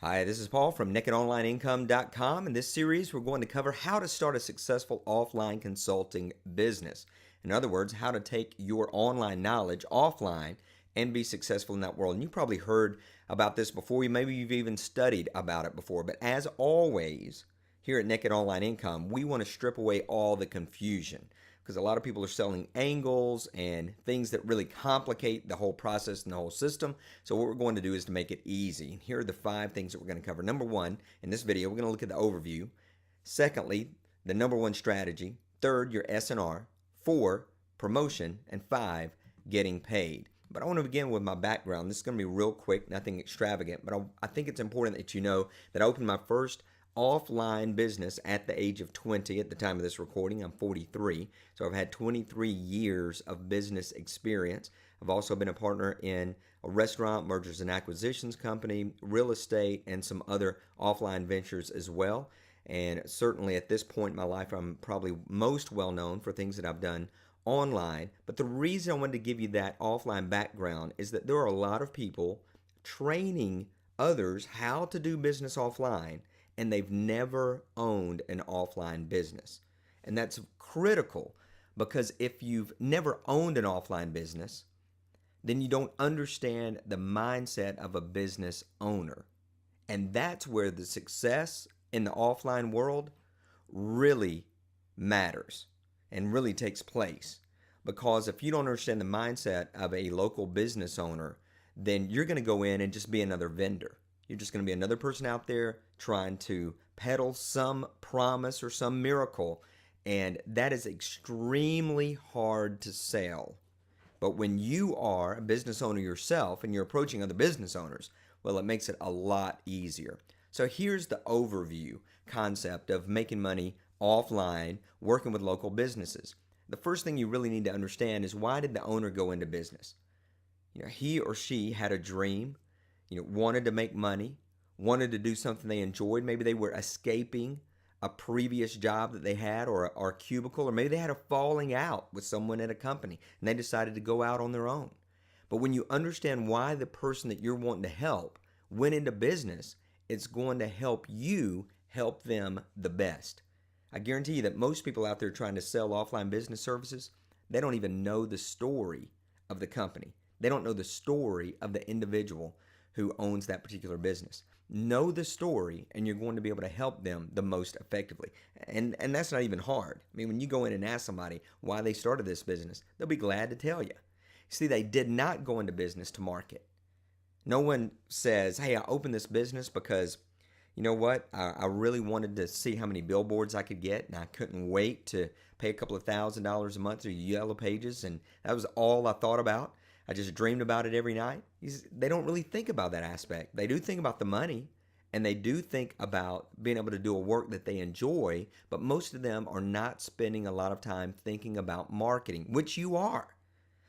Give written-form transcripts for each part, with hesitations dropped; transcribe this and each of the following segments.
Hi, this is Paul from nakedonlineincome.com. In this series, we're going to cover how to start a successful offline consulting business. In other words, how to take your online knowledge offline and be successful in that world. And you probably heard about this before. Maybe you've even studied about it before. But as always, here at Naked Online Income, we want to strip away all the confusion, because a lot of people are selling angles and things that really complicate the whole process and the whole system. So what we're going to do is to make it easy. And here are the 5 things that we're going to cover. Number 1, in this video, we're going to look at the overview. Secondly, the number 1 strategy. Third, your S&R. 4, promotion. And 5, getting paid. But I want to begin with my background. This is going to be real quick, nothing extravagant, but I think it's important that you know that I opened my first offline business at the age of 20 at the time of this recording. I'm 43, so I've had 23 years of business experience. I've also been a partner in a restaurant, mergers and acquisitions company, real estate, and some other offline ventures as well. And certainly at this point in my life, I'm probably most well known for things that I've done online. But the reason I wanted to give you that offline background is that there are a lot of people training others how to do business offline, and they've never owned an offline business. And that's critical, because if you've never owned an offline business, then you don't understand the mindset of a business owner. And that's where the success in the offline world really matters and really takes place. Because if you don't understand the mindset of a local business owner, then you're going to go in and just be another vendor. You're just going to be another person out there trying to peddle some promise or some miracle, and that is extremely hard to sell. But when you are a business owner yourself and you're approaching other business owners, well, it makes it a lot easier. So here's the overview concept of making money offline, working with local businesses. The first thing you really need to understand is, why did the owner go into business? He or she had a dream, wanted to make money, wanted to do something they enjoyed. Maybe they were escaping a previous job that they had, or a cubicle, or maybe they had a falling out with someone at a company and they decided to go out on their own. But when you understand why the person that you're wanting to help went into business, it's going to help you help them the best. I guarantee you that most people out there trying to sell offline business services, they don't even know the story of the company. They don't know the story of the individual who owns that particular business. Know the story, and you're going to be able to help them the most effectively. And that's not even hard. I mean, when you go in and ask somebody why they started this business, they'll be glad to tell you. See, they did not go into business to market. No one says, hey, I opened this business because, you know what, I really wanted to see how many billboards I could get, and I couldn't wait to pay a couple of $1,000s a month through Yellow Pages, and that was all I thought about. I just dreamed about it every night. They don't really think about that aspect. They do think about the money, and they do think about being able to do a work that they enjoy, but most of them are not spending a lot of time thinking about marketing, which you are.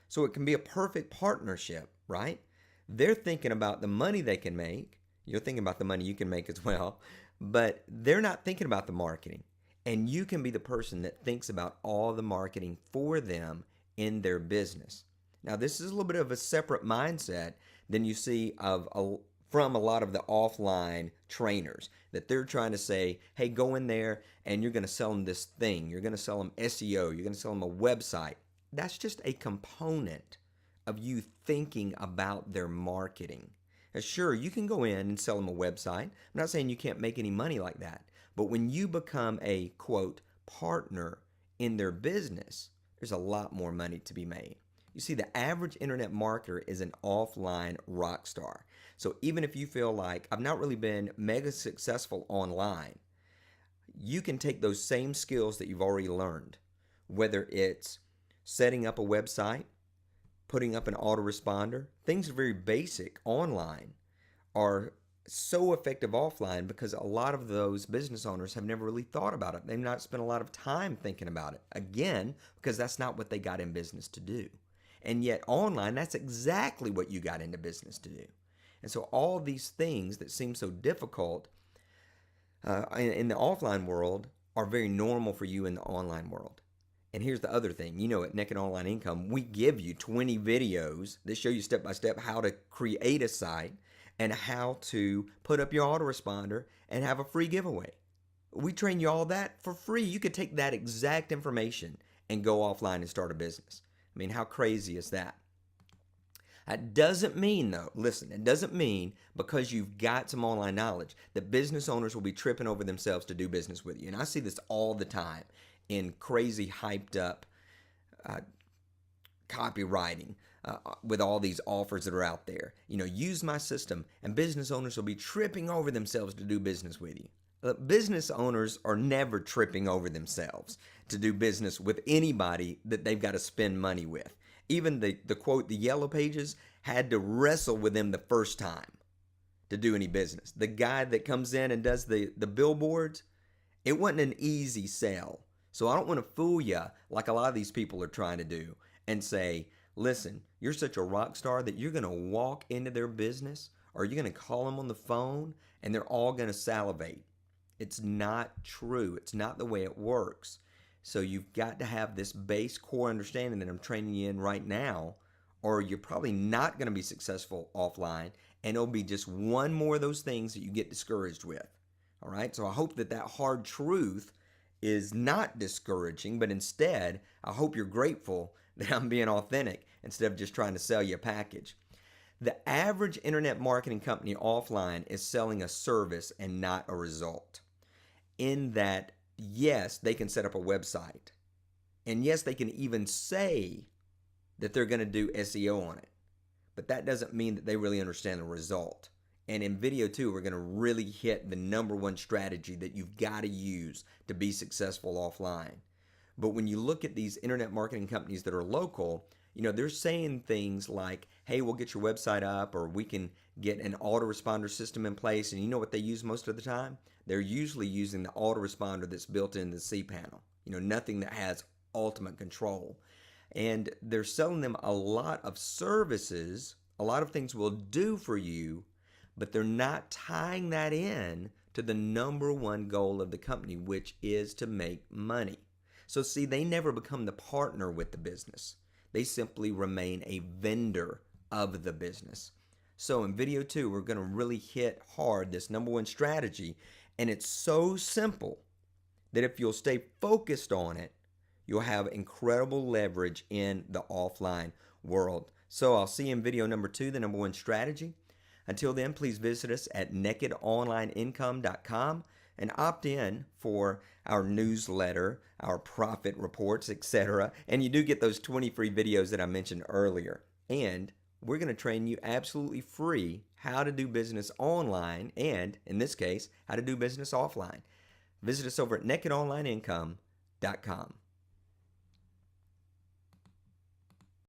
So it can be a perfect partnership, right? They're thinking about the money they can make. You're thinking about the money you can make as well, but they're not thinking about the marketing. And you can be the person that thinks about all the marketing for them in their business. Now, this is a little bit of a separate mindset than you see from a lot of the offline trainers, that they're trying to say, hey, go in there and you're going to sell them this thing. You're going to sell them SEO. You're going to sell them a website. That's just a component of you thinking about their marketing. Now, sure, you can go in and sell them a website. I'm not saying you can't make any money like that. But when you become a, quote, partner in their business, there's a lot more money to be made. You see, the average internet marketer is an offline rock star. So even if you feel like I've not really been mega successful online, you can take those same skills that you've already learned, whether it's setting up a website, putting up an autoresponder. Things are very basic online, are so effective offline, because a lot of those business owners have never really thought about it. They've not spent a lot of time thinking about it. Again, because that's not what they got in business to do. And yet online, that's exactly what you got into business to do. And so all these things that seem so difficult in the offline world are very normal for you in the online world. And here's the other thing. At Naked Online Income, we give you 20 videos that show you step by step how to create a site, and how to put up your autoresponder and have a free giveaway. We train you all that for free. You could take that exact information and go offline and start a business. I mean, how crazy is that? That doesn't mean, though, listen, it doesn't mean because you've got some online knowledge that business owners will be tripping over themselves to do business with you. And I see this all the time in crazy hyped up copywriting with all these offers that are out there. Use my system, and business owners will be tripping over themselves to do business with you. Business owners are never tripping over themselves to do business with anybody that they've got to spend money with. Even the quote, the yellow pages had to wrestle with them the first time to do any business. The guy that comes in and does the billboards, it wasn't an easy sell. So I don't want to fool you like a lot of these people are trying to do and say, listen, you're such a rock star that you're going to walk into their business or you're going to call them on the phone and they're all going to salivate. It's not true. It's not the way it works. So you've got to have this base core understanding that I'm training you in right now, or you're probably not going to be successful offline, and it'll be just one more of those things that you get discouraged with. All right? So I hope that hard truth is not discouraging, but instead, I hope you're grateful that I'm being authentic instead of just trying to sell you a package. The average internet marketing company offline is selling a service and not a result. In that, yes, they can set up a website. And yes, they can even say that they're going to do SEO on it. But that doesn't mean that they really understand the result. And in video 2, we're going to really hit the number one strategy that you've got to use to be successful offline. But when you look at these internet marketing companies that are local, they're saying things like, hey, we'll get your website up, or we can get an autoresponder system in place. And you know what they use most of the time? They're usually using the autoresponder that's built into the cPanel. Nothing that has ultimate control. And they're selling them a lot of services, a lot of things will do for you, but they're not tying that in to the number one goal of the company, which is to make money. So see, they never become the partner with the business. They simply remain a vendor of the business. So in video 2, we're going to really hit hard this number one strategy. And it's so simple that if you'll stay focused on it, you'll have incredible leverage in the offline world. So I'll see you in video number 2, the number one strategy. Until then, please visit us at nakedonlineincome.com and opt in for our newsletter, our profit reports, etc. And you do get those 20 free videos that I mentioned earlier. And we're going to train you absolutely free how to do business online and, in this case, how to do business offline. Visit us over at nakedonlineincome.com.